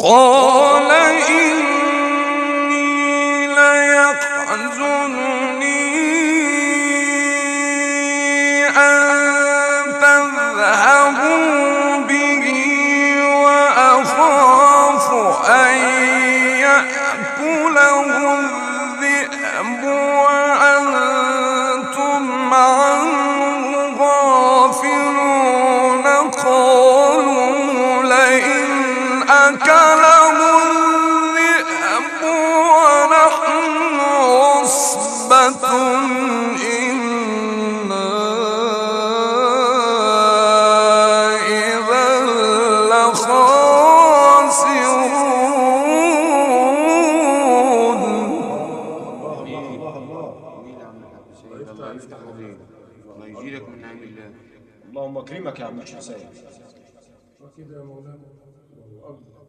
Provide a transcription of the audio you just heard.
قال إني ليحزنني أن تذهبوا به وأخاف أن يأكله الذئب وأنتم عنه غافلون. قالوا لئن أكله الذئب ونحن عصبة إنا إذا لخاسرون. الله يفتح عليك، الله يجيلك من نعم الله. اللهم اكرمك يا عم الشيخ سيد. وكده يا مولانا الله أكبر.